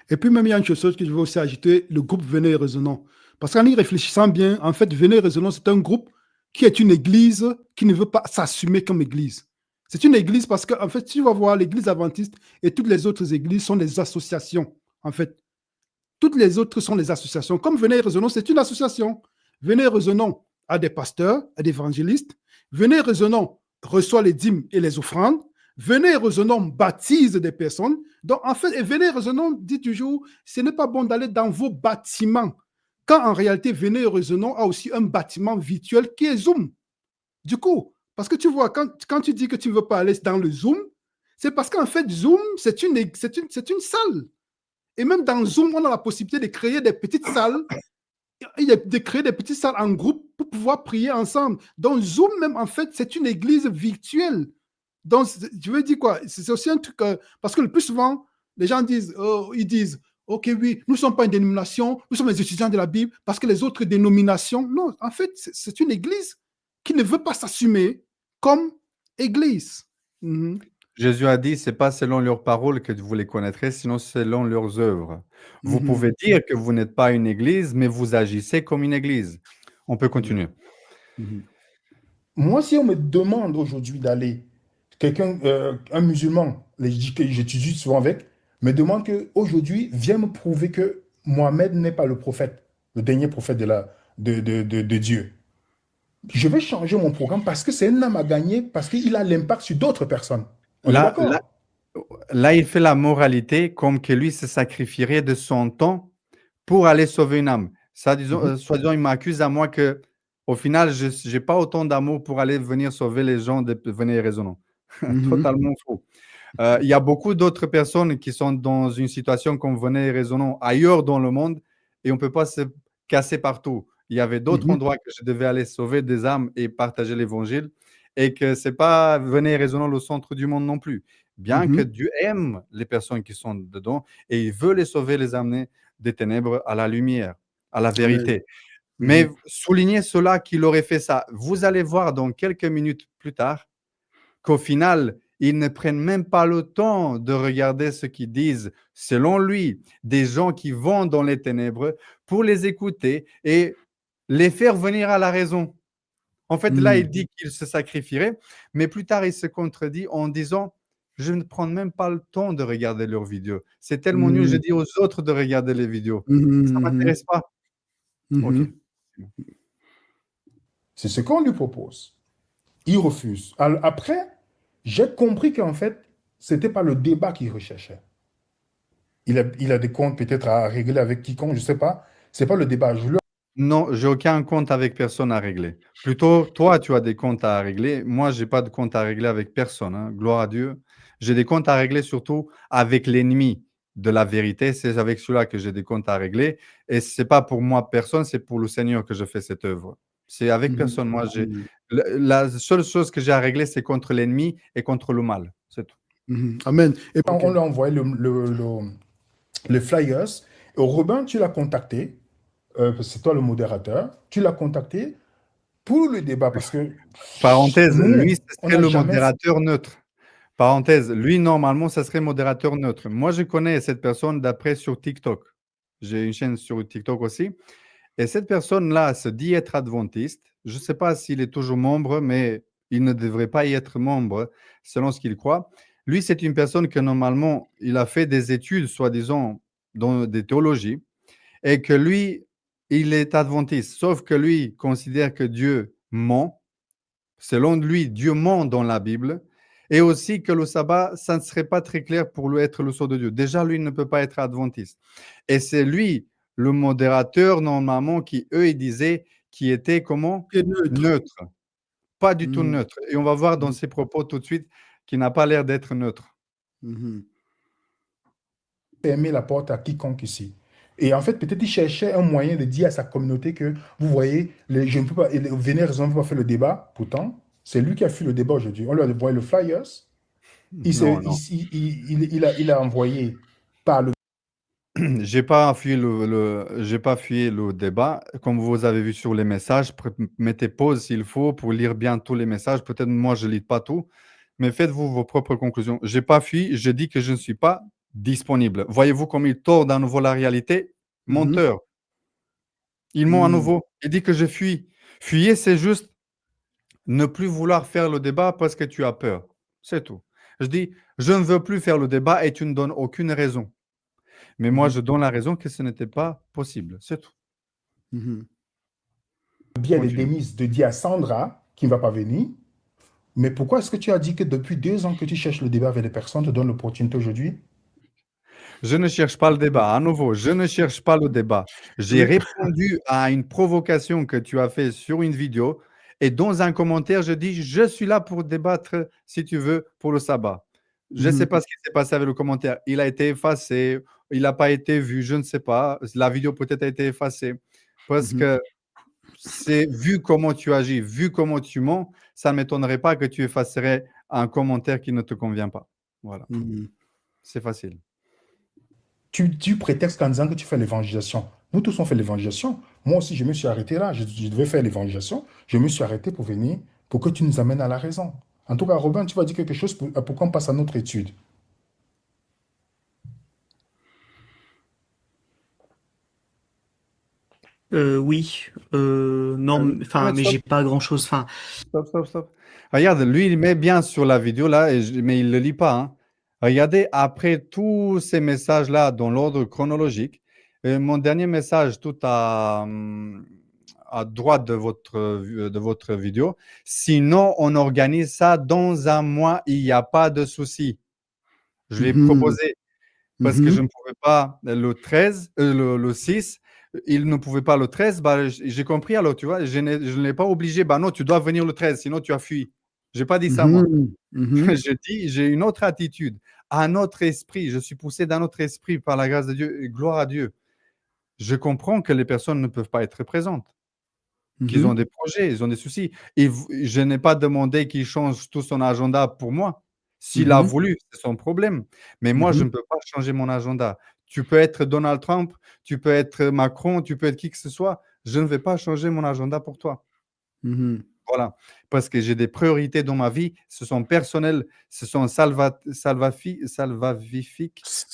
Et puis même, il y a une chose que je veux aussi ajouter, le groupe Venez et Résonons. Parce qu'en y réfléchissant bien, en fait, Venez et Résonons, c'est un groupe qui est une église qui ne veut pas s'assumer comme église. C'est une église parce que, en fait, tu vas voir, l'église adventiste et toutes les autres églises sont des associations. En fait, toutes les autres sont des associations. Comme Venez et Résonons, c'est une association. Venez et Résonons a des pasteurs, a des évangélistes. Venez et Résonons reçoit les dîmes et les offrandes. Venez et Résonons baptise des personnes. Donc, en fait, et Venez et Résonons dit toujours, ce n'est pas bon d'aller dans vos bâtiments. Quand en réalité, Venez et Résonons a aussi un bâtiment virtuel qui est Zoom. Du coup, parce que tu vois, quand tu dis que tu ne veux pas aller dans le Zoom, c'est parce qu'en fait, Zoom, c'est une salle. Et même dans Zoom, on a la possibilité de créer des petites salles, de créer des petites salles en groupe pour pouvoir prier ensemble. Donc Zoom, même en fait, c'est une église virtuelle. Donc, je veux dire quoi? C'est aussi un truc, parce que le plus souvent, les gens disent, ils disent, OK, oui, nous ne sommes pas une dénomination, nous sommes les étudiants de la Bible, parce que les autres dénominations, non, en fait, c'est une église qui ne veut pas s'assumer comme église. Mhm. Jésus a dit, c'est pas selon leurs paroles que vous les connaîtrez, sinon selon leurs œuvres. Vous Mhm. pouvez dire que vous n'êtes pas une église, mais vous agissez comme une église. On peut Ouais. continuer. Mhm. Moi, si on me demande aujourd'hui d'aller, un musulman, que j'étudie souvent avec, me demande qu'aujourd'hui, viens me prouver que Mohamed n'est pas le prophète, le dernier prophète de Dieu. Je vais changer mon programme parce que c'est un âme à gagner, parce qu'il a l'impact sur d'autres personnes. On est Là, là, d'accord? là, il fait la moralité comme que lui se sacrifierait de son temps pour aller sauver une âme. Ça, disons, Mhm. soi-disant, il m'accuse à moi que, au final, je n'ai pas autant d'amour pour aller venir sauver les gens de venir raisonnant. Mhm. Totalement faux. Il y a beaucoup d'autres personnes qui sont dans une situation comme venez raisonnons ailleurs dans le monde et on ne peut pas se casser partout. Il y avait d'autres Mhm. endroits que je devais aller sauver des âmes et partager l'évangile et que c'est pas venez raisonnons le centre du monde non plus. Bien que Mhm. Dieu aime les personnes qui sont dedans et il veut les sauver, les amener des ténèbres à la lumière, à la Amen. vérité. Mais Mhm. souligner cela qu'il aurait fait ça. Vous allez voir dans quelques minutes plus tard qu'au final, ils ne prennent même pas le temps de regarder ce qu'ils disent, selon lui, des gens qui vont dans les ténèbres pour les écouter et les faire venir à la raison. En fait, là, il Mhm. dit qu'il se sacrifierait, mais plus tard, il se contredit en disant, je ne prends même pas le temps de regarder leurs vidéos. C'est tellement nul, je Mhm. dis aux autres de regarder les vidéos. Ça ne Mhm. m'intéresse pas. OK. Mhm. C'est ce qu'on lui propose. Il refuse. Après, j'ai compris qu'en fait, ce n'était pas le débat qu'il recherchait. il a des comptes peut-être à régler avec quiconque, je ne sais pas. Ce n'est pas le débat. Je voulais Non, j'ai aucun compte avec personne à régler. Plutôt, toi, tu as des comptes à régler. Moi, j'ai pas de compte à régler avec personne, hein. Gloire à Dieu. J'ai des comptes à régler surtout avec l'ennemi de la vérité. C'est avec celui-là que j'ai des comptes à régler. Et c'est pas pour moi personne, c'est pour le Seigneur que je fais cette œuvre. C'est avec Mhm. personne. Moi, Mhm. la seule chose que j'ai à régler, c'est contre l'ennemi et contre le mal. C'est tout. Mhm. Amen. Et ok. on lui a envoyé le flyers. Et Robin, tu l'as contacté, parce que c'est toi le modérateur, tu l'as contacté pour le débat parce que Parenthèse, lui, nous, ce on serait n'a le jamais. modérateur neutre. Parenthèse, lui, normalement, ça serait modérateur neutre. Moi, je connais cette personne d'après sur TikTok. J'ai une chaîne sur TikTok aussi. Et cette personne-là se dit être adventiste. Je ne sais pas s'il est toujours membre, mais il ne devrait pas y être membre selon ce qu'il croit. Lui, c'est une personne que normalement, il a fait des études, soi-disant, dans des théologies, et que lui, il est adventiste. Sauf que lui considère que Dieu ment. Selon lui, Dieu ment dans la Bible. Et aussi que le sabbat, ça ne serait pas très clair pour lui être le sceau de Dieu. Déjà, lui ne peut pas être adventiste. Et c'est lui, le modérateur, normalement, qui, eux, ils disaient, qui était comment? Qui est neutre. Neutre. Pas du tout Mhm. neutre. Et on va voir dans Mhm. ses propos tout de suite qu'il n'a pas l'air d'être neutre. Mhm. Fermer la porte à quiconque ici. Et en fait, peut-être il cherchait un moyen de dire à sa communauté que, vous voyez, je ne peux pas, venez raison, ne peut pas faire le débat. Pourtant, c'est lui qui a fait le débat aujourd'hui. On lui a envoyé le flyers. Non, non. Il a envoyé par le. J'ai pas fui le débat. Comme vous avez vu sur les messages, mettez pause s'il faut pour lire bien tous les messages. Peut-être moi, je lis pas tout, mais faites-vous vos propres conclusions. J'ai pas fui, je dis que je ne suis pas disponible. Voyez-vous comme il tord à nouveau la réalité? Mhm. Menteur. Il ment à Mhm. nouveau. Il dit que je fuis. Fuyer, c'est juste ne plus vouloir faire le débat parce que tu as peur. C'est tout. Je dis, je ne veux plus faire le débat et tu ne donnes aucune raison. Mais moi, Mhm. je donne la raison que ce n'était pas possible. C'est tout. Mhm. Biais de Continue. Denis de dire à Sandra qui ne va pas venir. Mais pourquoi est-ce que tu as dit que depuis 2 ans que tu cherches le débat avec des personnes te donne l'opportunité aujourd'hui? Je ne cherche pas le débat. À nouveau, je ne cherche pas le débat. J'ai Oui. répondu à une provocation que tu as faite sur une vidéo et dans un commentaire, je dis, je suis là pour débattre, si tu veux, pour le sabbat. Je ne sais Mhm. pas ce qui s'est passé avec le commentaire. Il a été effacé, il n'a pas été vu, je ne sais pas. La vidéo peut-être a été effacée parce Mhm. que c'est vu comment tu agis, vu comment tu mens, ça ne m'étonnerait pas que tu effacerais un commentaire qui ne te convient pas. Voilà, Mhm. c'est facile. Tu prétextes en disant que tu fais l'évangélisation. Nous tous, on fait l'évangélisation. Moi aussi, je me suis arrêté là. Je devais faire l'évangélisation. Je me suis arrêté pour venir, pour que tu nous amènes à la raison. En tout cas, Robin, tu vas dire quelque chose pour qu'on passe à notre étude. Oui, non, enfin, Mohamed, mais stop, j'ai pas grand-chose. Enfin, stop, stop, stop. Regarde, lui, il met bien sur la vidéo là, mais il ne le lit pas, hein. Regardez, après tous ces messages-là dans l'ordre chronologique, mon dernier message tout à droite de votre vidéo, sinon on organise ça dans un mois, il n'y a pas de souci. Je l'ai Mhm. proposé parce que je Mhm. ne pouvais pas le 13, le 6. Il ne pouvait pas le 13. Bah, j'ai compris alors, tu vois. Je ne l'ai pas obligé. Bah non, tu dois venir le 13, sinon tu as fui. Je n'ai pas dit ça, moi. Mhm. Mhm. Je dis, j'ai une autre attitude, un autre esprit. Je suis poussé d'un autre esprit par la grâce de Dieu. Et gloire à Dieu. Je comprends que les personnes ne peuvent pas être présentes, qu'ils ont Mhm. des projets, ils ont des soucis. Et je n'ai pas demandé qu'il change tout son agenda pour moi. S'il a Mhm. voulu, c'est son problème. Mais moi, je Mhm. ne peux pas changer mon agenda. Tu peux être Donald Trump, tu peux être Macron, tu peux être qui que ce soit. Je ne vais pas changer mon agenda pour toi. Mhm. Voilà. Parce que j'ai des priorités dans ma vie. Ce sont personnelles, ce sont salvavifiques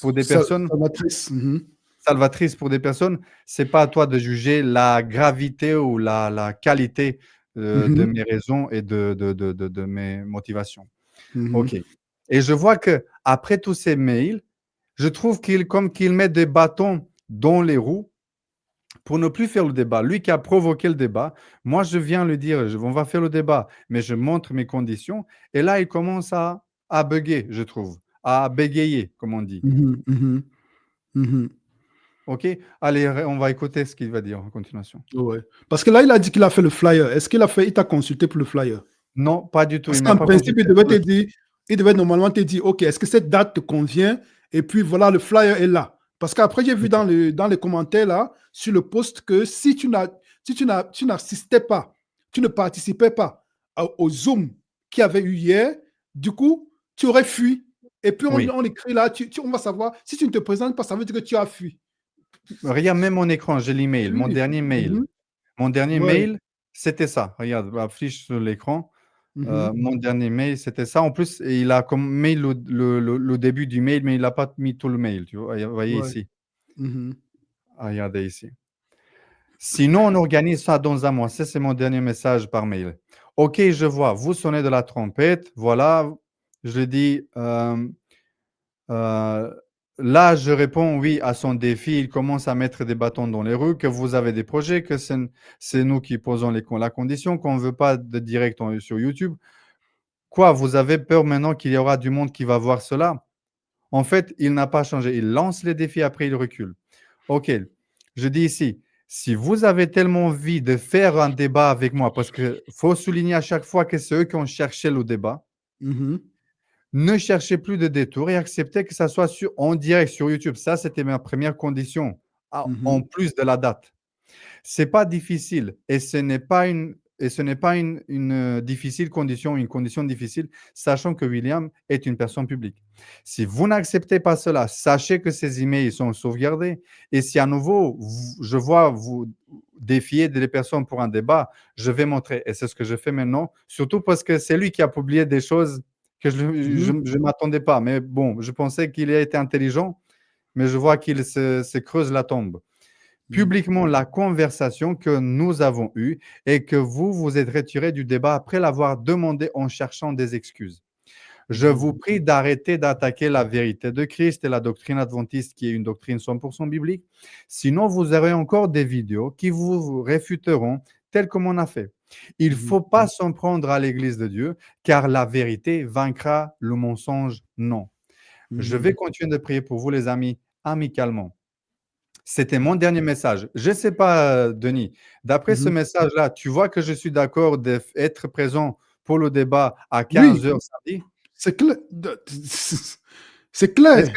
pour des personnes, Salvatrice. Mhm. salvatrices pour des personnes. C'est pas à toi de juger la gravité ou la qualité de Mhm. mes raisons et de mes motivations. Mhm. OK. Et je vois que après tous ces mails, je trouve qu'il met des bâtons dans les roues pour ne plus faire le débat. Lui qui a provoqué le débat, moi je viens lui dire, on va faire le débat, mais je montre mes conditions. Et là, il commence à bugger, je trouve, à bégayer, comme on dit. Mhm. Mhm. Mhm. OK? Allez, on va écouter ce qu'il va dire en continuation. Ouais. Parce que là, il a dit qu'il a fait le flyer. Est-ce il t'a consulté pour le flyer? Non, pas du tout. Parce Il m'a qu'en pas principe, consulté pour le il devait normalement te dire, OK, est-ce que cette date te convient? Et puis voilà, le flyer est là. Parce qu'après, j'ai vu OK. dans les commentaires là, sur le post, que tu n'assistais pas, tu ne participais pas au Zoom qu'il y avait eu hier, du coup, tu aurais fui. Et puis Oui. on écrit là, on va savoir, si tu ne te présentes pas, ça veut dire que tu as fui. Regarde même mon écran, j'ai l'email, mon Oui. dernier mail. Mhm. Mon dernier Ouais. mail, c'était ça. Regarde, affiche sur l'écran. Mhm. Mon dernier mail, c'était ça. En plus, il a comme mail le début du mail, mais il n'a pas mis tout le mail. Tu vois, vous voyez Ouais. ici. Mhm. Regardez ici. Sinon, on organise ça dans un mois. Ça, c'est mon dernier message par mail. OK, je vois. Vous sonnez de la trompette. Voilà. Je dis, euh, là, je réponds oui à son défi. Il commence à mettre des bâtons dans les roues, que vous avez des projets, que c'est nous qui posons la condition, qu'on ne veut pas de direct sur YouTube. Quoi, vous avez peur maintenant qu'il y aura du monde qui va voir cela? En fait, il n'a pas changé. Il lance les défis, après il recule. OK, je dis ici, si vous avez tellement envie de faire un débat avec moi, parce qu'il faut souligner à chaque fois que c'est eux qui ont cherché le débat, Mhm. ne cherchez plus de détours et acceptez que ça soit en direct sur YouTube. Ça, c'était ma première condition, en Mhm. plus de la date. C'est pas difficile et ce n'est pas une difficile condition, une condition difficile, sachant que William est une personne publique. Si vous n'acceptez pas cela, sachez que ces emails sont sauvegardés et si à nouveau je vois vous défier des personnes pour un débat, je vais montrer et c'est ce que je fais maintenant, surtout parce que c'est lui qui a publié des choses que je Mhm. ne m'attendais pas. Mais bon, je pensais qu'il a été intelligent, mais je vois qu'il se creuse la tombe Mhm. publiquement la conversation que nous avons eue et que vous vous êtes retiré du débat après l'avoir demandé en cherchant des excuses. Je vous prie d'arrêter d'attaquer la vérité de Christ et la doctrine adventiste qui est une doctrine 100% biblique. Sinon, vous aurez encore des vidéos qui vous réfuteront tel comme on a fait. Il ne Mhm. faut pas s'en prendre à l'Église de Dieu car la vérité vaincra le mensonge. Non. Je Mhm. vais continuer de prier pour vous les amis amicalement. C'était mon dernier message. Je ne sais pas, Denis, d'après ce Mhm. message-là, tu vois que je suis d'accord d'être présent pour le débat à Oui, 15 heures samedi? c'est clair. C'est Est-ce clair.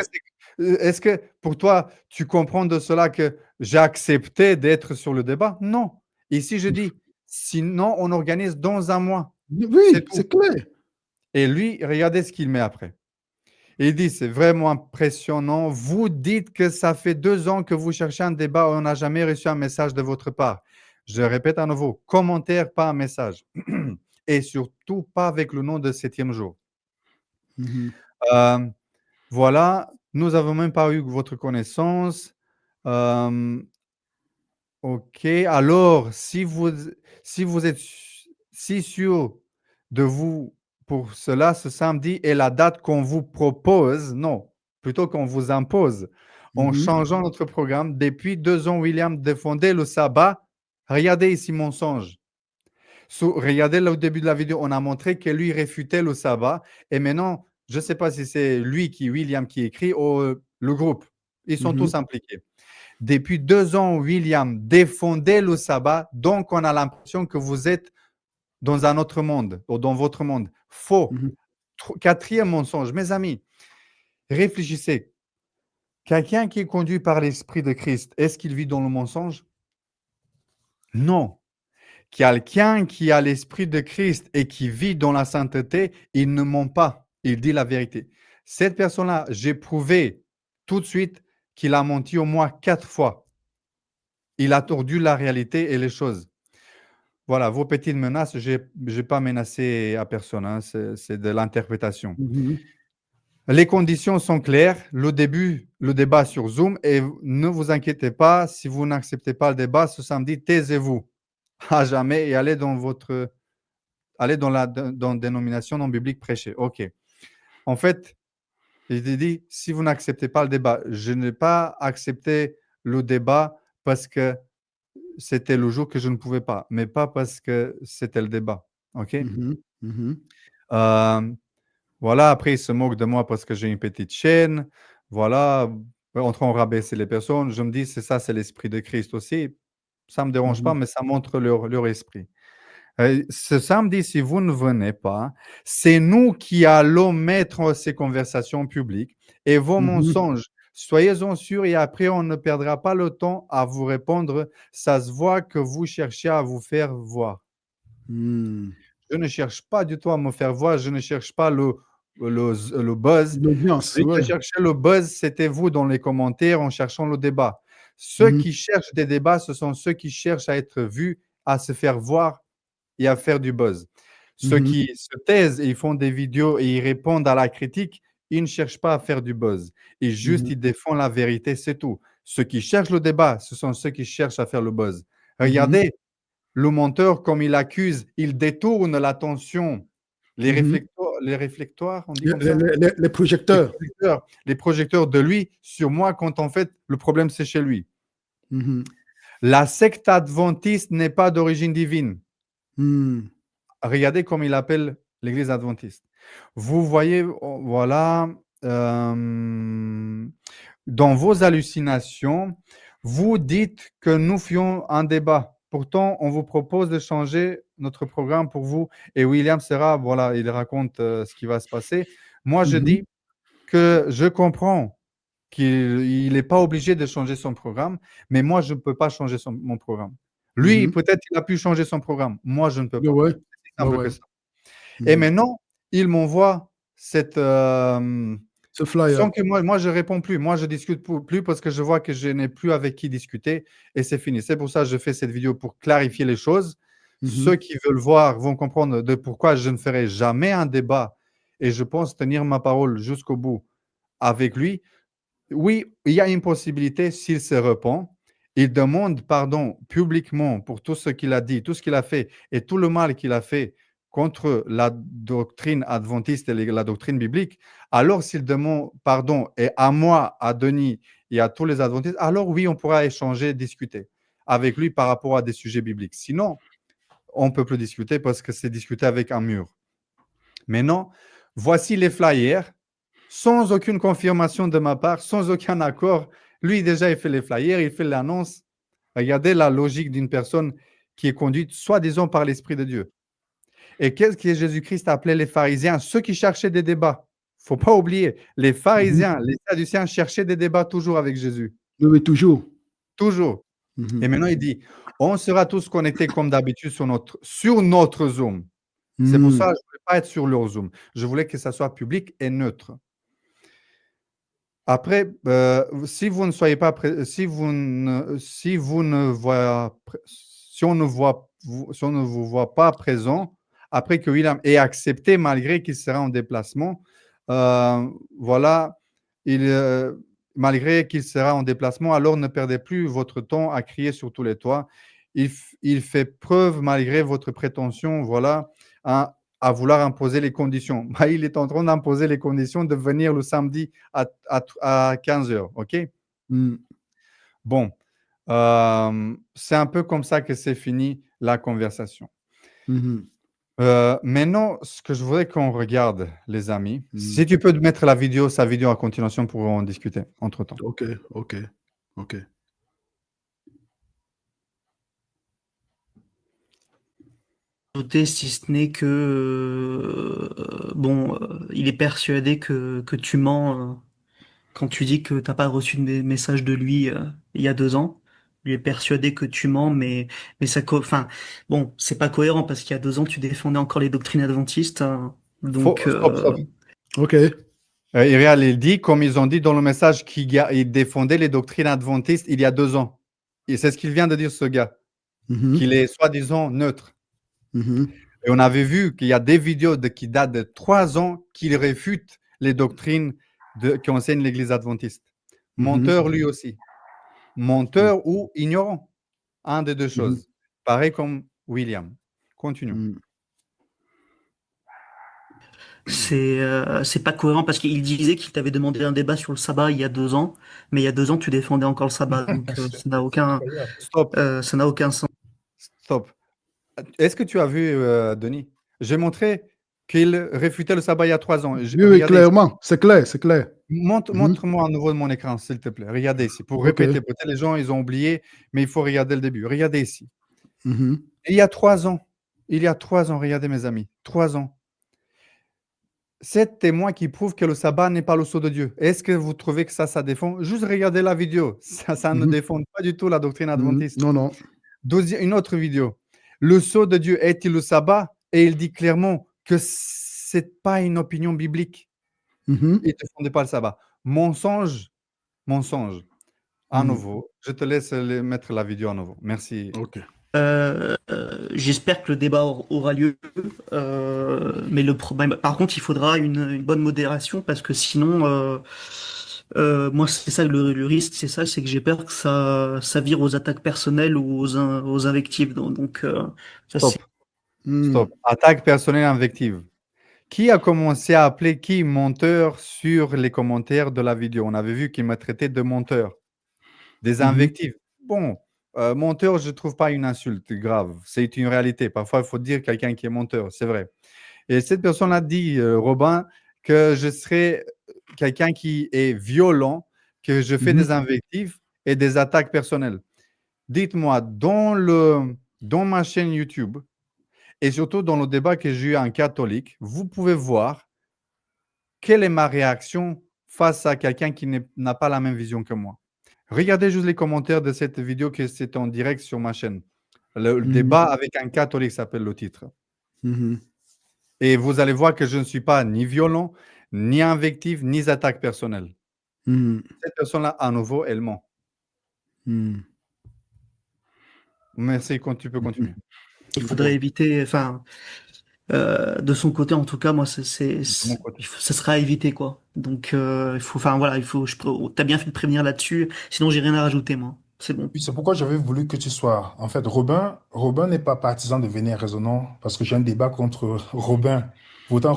que, est-ce que pour toi, tu comprends de cela que j'ai accepté d'être sur le débat? Non. Ici, je dis, sinon, on organise dans un mois. C'est Oui, tout. c'est clair. Et lui, regardez ce qu'il met après. Il dit, c'est vraiment impressionnant. Vous dites que ça fait 2 ans que vous cherchez un débat, on n'a jamais reçu un message de votre part. Je répète à nouveau, commentaire, pas un message. Et surtout, pas avec le nom de 7e jour. Mhm. Euh, voilà, nous n'avons même pas eu votre connaissance. Euh, ok, alors, si vous êtes si sûr de vous pour cela, ce samedi est la date qu'on vous propose, non, plutôt qu'on vous impose, en Mhm. changeant notre programme. Depuis 2 ans, William défendait le sabbat. Regardez ici mon songe. Regardez là, au début de la vidéo, on a montré que lui réfutait le sabbat. Et maintenant, je ne sais pas si c'est William, qui écrit ou le groupe. Ils sont Mhm. tous impliqués. Depuis 2 ans, William défendait le sabbat, donc on a l'impression que vous êtes dans un autre monde, ou dans votre monde. Faux. Mhm. Quatrième mensonge. Mes amis, réfléchissez. Quelqu'un qui est conduit par l'Esprit de Christ, est-ce qu'il vit dans le mensonge? Non. Quelqu'un qui a l'Esprit de Christ et qui vit dans la sainteté, il ne ment pas. Il dit la vérité. Cette personne-là, j'ai prouvé tout de suite qu'il a menti au moins 4 fois. Il a tordu la réalité et les choses. Voilà, vos petites menaces, je n'ai pas menacé à personne, hein, c'est de l'interprétation. Mhm. Les conditions sont claires. Le début, le débat sur Zoom, et ne vous inquiétez pas, si vous n'acceptez pas le débat ce samedi, taisez-vous à jamais et allez dans la dénomination non biblique prêchée. OK. En fait, il dit, si vous n'acceptez pas le débat, je n'ai pas accepté le débat parce que c'était le jour que je ne pouvais pas, mais pas parce que c'était le débat. OK? Mhm. Mhm. Voilà, après, il se moque de moi parce que j'ai une petite chaîne. Voilà, en train de rabaisser les personnes. Je me dis, c'est ça, c'est l'esprit de Christ aussi. Ça ne me dérange pas, mais ça montre leur esprit. Ce samedi, si vous ne venez pas, c'est nous qui allons mettre ces conversations publiques et vos mensonges. Soyez-en sûrs et après, on ne perdra pas le temps à vous répondre. Ça se voit que vous cherchez à vous faire voir. Je ne cherche pas du tout à me faire voir. Je ne cherche pas le buzz. L'audience, Celui ouais. qui cherchait le buzz, c'était vous dans les commentaires en cherchant le débat. Ceux qui cherchent des débats, ce sont ceux qui cherchent à être vus, à se faire voir et à faire du buzz. Ceux qui se taisent et ils font des vidéos et ils répondent à la critique, ils ne cherchent pas à faire du buzz. Ils défendent la vérité, c'est tout. Ceux qui cherchent le débat, ce sont ceux qui cherchent à faire le buzz. Regardez, le menteur, comme il accuse, il détourne l'attention. Les réflectoires, on dit comme ça? Les projecteurs. Les projecteurs de lui sur moi, quand en fait, le problème, c'est chez lui. La secte adventiste n'est pas d'origine divine. Regardez comme il appelle l'église adventiste. Vous voyez, voilà, dans vos hallucinations, vous dites que nous fions un débat. Pourtant, on vous propose de changer notre programme pour vous. Et William Serra, voilà, il raconte ce qui va se passer. Moi, je dis que je comprends qu'il n'est pas obligé de changer son programme, mais moi, je ne peux pas changer mon programme. Lui, peut-être, il a pu changer son programme. Moi, je ne peux pas. Ouais. C'est simple que ça. Et maintenant, il m'envoie cette... ce flyer. Sans que moi, je ne réponds plus. Moi, je ne discute plus parce que je vois que je n'ai plus avec qui discuter et c'est fini. C'est pour ça que je fais cette vidéo pour clarifier les choses. Ceux qui veulent voir vont comprendre de pourquoi je ne ferai jamais un débat et je pense tenir ma parole jusqu'au bout avec lui. Oui, il y a une possibilité s'il se repent. Il demande pardon publiquement pour tout ce qu'il a dit, tout ce qu'il a fait et tout le mal qu'il a fait contre la doctrine adventiste et la doctrine biblique. Alors, s'il demande pardon et à moi, à Denis et à tous les adventistes, alors oui, on pourra échanger, discuter avec lui par rapport à des sujets bibliques. Sinon, on ne peut plus discuter parce que c'est discuter avec un mur. Maintenant, voici les flyers. Sans aucune confirmation de ma part, sans aucun accord. Lui, déjà, il fait les flyers, il fait l'annonce. Regardez la logique d'une personne qui est conduite soi-disant par l'Esprit de Dieu. Et qu'est-ce que Jésus-Christ appelait les pharisiens? Ceux qui cherchaient des débats. Il ne faut pas oublier, les pharisiens, les sadducéens cherchaient des débats toujours avec Jésus. Oui, toujours. Toujours. Et maintenant, il dit, on sera tous connectés comme d'habitude sur notre Zoom. C'est pour ça que je ne voulais pas être sur leur Zoom. Je voulais que ça soit public et neutre. Après, si on ne vous voit pas présent, après que William ait accepté malgré qu'il sera en déplacement, voilà, malgré qu'il sera en déplacement, alors ne perdez plus votre temps à crier sur tous les toits. Il fait preuve, malgré votre prétention, voilà, à vouloir imposer les conditions. Il est en train d'imposer les conditions de venir le samedi à 15h, OK? Bon, c'est un peu comme ça que c'est fini la conversation. Maintenant, ce que je voudrais qu'on regarde, les amis, si tu peux mettre sa vidéo en continuation pour en discuter entre-temps. OK. Si ce n'est que il est persuadé que tu mens quand tu dis que t'as pas reçu de message de lui il y a 2 ans. Il est persuadé que tu mens, mais enfin bon, c'est pas cohérent parce qu'il y a 2 ans tu défendais encore les doctrines adventistes, hein. Donc Stop. OK. Il dit, comme ils ont dit dans le message, qu'il défendait les doctrines adventistes il y a 2 ans. Et c'est ce qu'il vient de dire, ce gars, qu'il est soi-disant neutre. Et on avait vu qu'il y a des vidéos qui datent de 3 ans qu'il réfute les doctrines qu'enseigne l'Église adventiste. Menteur lui aussi. Menteur ou ignorant. Un des deux choses. Pareil comme William. Continue. C'est pas cohérent parce qu'il disait qu'il t'avait demandé un débat sur le sabbat il y a 2 ans, mais il y a 2 ans tu défendais encore le sabbat, donc ça n'a aucun sens. Stop. Est-ce que tu as vu, Denis? J'ai montré qu'il réfutait le sabbat il y a 3 ans. Oui, clairement. C'est clair. Montre-moi à nouveau mon écran, s'il te plaît. Regardez ici. Pour Ok. répéter, peut-être les gens, ils ont oublié, mais il faut regarder le début. Regardez ici. Mhm. Il y a 3 ans, regardez mes amis, 3 ans. 7 témoins qui prouvent que le sabbat n'est pas le sceau de Dieu. Est-ce que vous trouvez que ça défend? Juste regardez la vidéo. Ça ne Mhm. défend pas du tout la doctrine Mhm. adventiste. Non, non. Une autre vidéo. Le sceau de Dieu est-il le sabbat? Et il dit clairement que c'est pas une opinion biblique. Mhm. Il ne défendait pas le sabbat. Mensonge. À Mhm. nouveau. Je te laisse mettre la vidéo à nouveau. Merci. Ok. J'espère que le débat aura lieu, mais le problème, par contre, il faudra une bonne modération parce que sinon, moi, c'est ça le risque, c'est que j'ai peur que ça vire aux attaques personnelles ou aux invectives. Donc, ça c'est. Stop. Mhm. Stop. Attaque personnelle invective. Qui a commencé à appeler qui menteur sur les commentaires de la vidéo? On avait vu qu'il m'a traité de menteur. Des Mhm. invectives. Bon, menteur, je ne trouve pas une insulte grave. C'est une réalité. Parfois, il faut dire quelqu'un qui est menteur, c'est vrai. Et cette personne a dit, Robin, que je serais quelqu'un qui est violent, que je fais Mhm. des invectives et des attaques personnelles. Dites-moi, dans ma chaîne YouTube et surtout dans le débat que j'ai eu en catholique, vous pouvez voir quelle est ma réaction face à quelqu'un qui n'a pas la même vision que moi. Regardez juste les commentaires de cette vidéo que c'est en direct sur ma chaîne. Le Mhm. débat avec un catholique s'appelle le titre. Mhm. Et vous allez voir que je ne suis pas ni violent, ni invective, ni attaque personnelle. Mhm. Cette personne-là, à nouveau, elle ment. Mhm. Merci, tu peux continuer. Il faudrait éviter, enfin, de son côté, en tout cas, moi, De mon côté. ça sera à éviter, quoi. Donc, il faut, enfin, voilà, t'as bien fait de prévenir là-dessus. Sinon, j'ai rien à rajouter, moi. C'est bon. Oui, c'est pourquoi j'avais voulu que tu sois. En fait, Robin n'est pas partisan de venir résonnant parce que j'ai un débat contre Robin. Pourtant,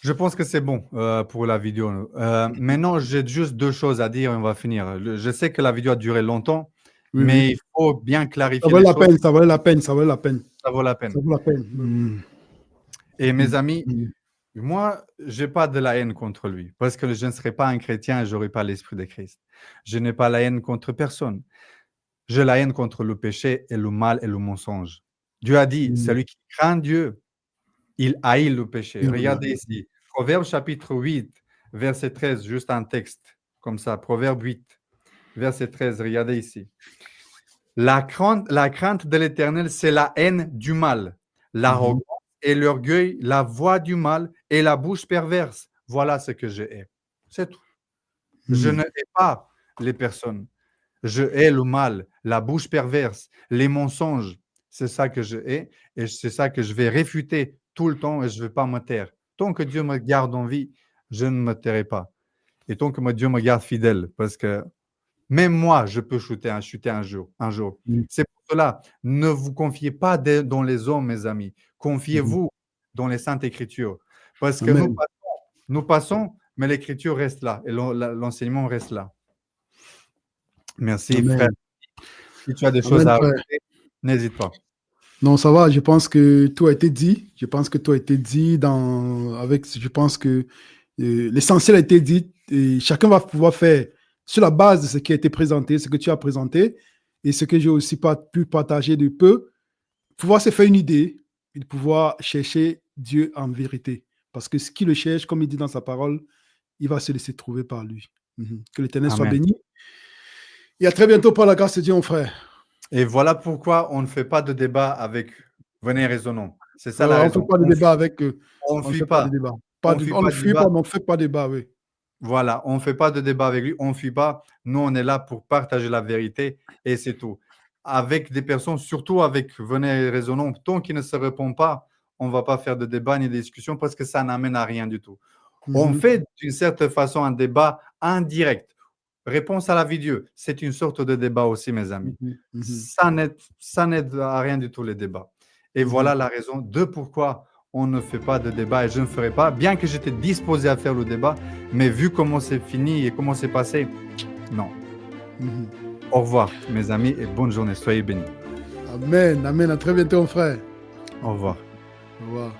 Je pense que c'est bon pour la vidéo. Maintenant, j'ai juste 2 choses à dire et on va finir. Je sais que la vidéo a duré longtemps, Oui, mais oui. il faut bien Ça clarifier valait les la choses. peine, ça valait la peine, ça valait la peine. Ça vaut la Ça peine. vaut la peine. Mhm. Et mes amis, Mhm. moi, je n'ai pas de la haine contre lui parce que je ne serais pas un chrétien et je n'aurais pas l'esprit de Christ. Je n'ai pas la haine contre personne. J'ai la haine contre le péché et le mal et le mensonge. Dieu a dit, Mhm. celui qui craint Dieu, il haït le péché. Mhm. Regardez ici, Proverbe chapitre 8, verset 13, juste un texte comme ça. Proverbe 8, verset 13, regardez ici. La crainte de l'Éternel, c'est la haine du mal, l'arrogance et l'orgueil, la voix du mal et la bouche perverse. Voilà ce que je hais. C'est tout. Je ne hais pas les personnes. Je hais le mal, la bouche perverse, les mensonges. C'est ça que je hais et c'est ça que je vais réfuter tout le temps et je ne vais pas me taire. Tant que Dieu me garde en vie, je ne me tairai pas. Et tant que Dieu me garde fidèle, parce que même moi, je peux chuter un jour. Mhm. C'est pour cela, ne vous confiez pas dans les hommes, mes amis. Confiez-vous dans les Saintes Écritures. Parce que Amen. nous passons, mais l'Écriture reste là et l'enseignement reste là. Merci, frère. Amen. Si tu as des Amen, choses à frère. ajouter, n'hésite pas. Non, ça va. Je pense que tout a été dit. Je pense que tout a été dit je pense que l'essentiel a été dit et chacun va pouvoir faire sur la base de ce qui a été présenté, ce que tu as présenté et ce que j'ai aussi pas pu partager de peu, pouvoir se faire une idée et de pouvoir chercher Dieu en vérité. Parce que ce qui le cherche, comme il dit dans sa parole, il va se laisser trouver par lui. Que l'Éternel soit Amen. béni. Et à très bientôt par la grâce de Dieu, mon frère. Et voilà pourquoi on ne fait pas de débat avec Venez raisonnons. C'est ça la On ne raison. fait pas de débat avec eux. On ne On ne fuit fait pas de pas. débat. On fuit On pas ne de fuit débat. pas, mais on ne fait pas de débat, oui. Voilà, on ne fait pas de débat avec lui, on ne fuit pas. Nous, on est là pour partager la vérité et c'est tout. Avec des personnes, surtout avec Venez raisonnons, tant qu'ils ne se répondent pas, on ne va pas faire de débat ni de discussion parce que ça n'amène à rien du tout. On fait d'une certaine façon un débat indirect. Réponse à la vidéo, c'est une sorte de débat aussi, mes amis. Ça n'aide à rien du tout les débats. Et voilà la raison de pourquoi on ne fait pas de débat et je ne ferai pas, bien que j'étais disposé à faire le débat, mais vu comment c'est fini et comment c'est passé, non. Au revoir, mes amis, et bonne journée. Soyez bénis. Amen. Amen. À très bientôt, mon frère. Au revoir. Au revoir.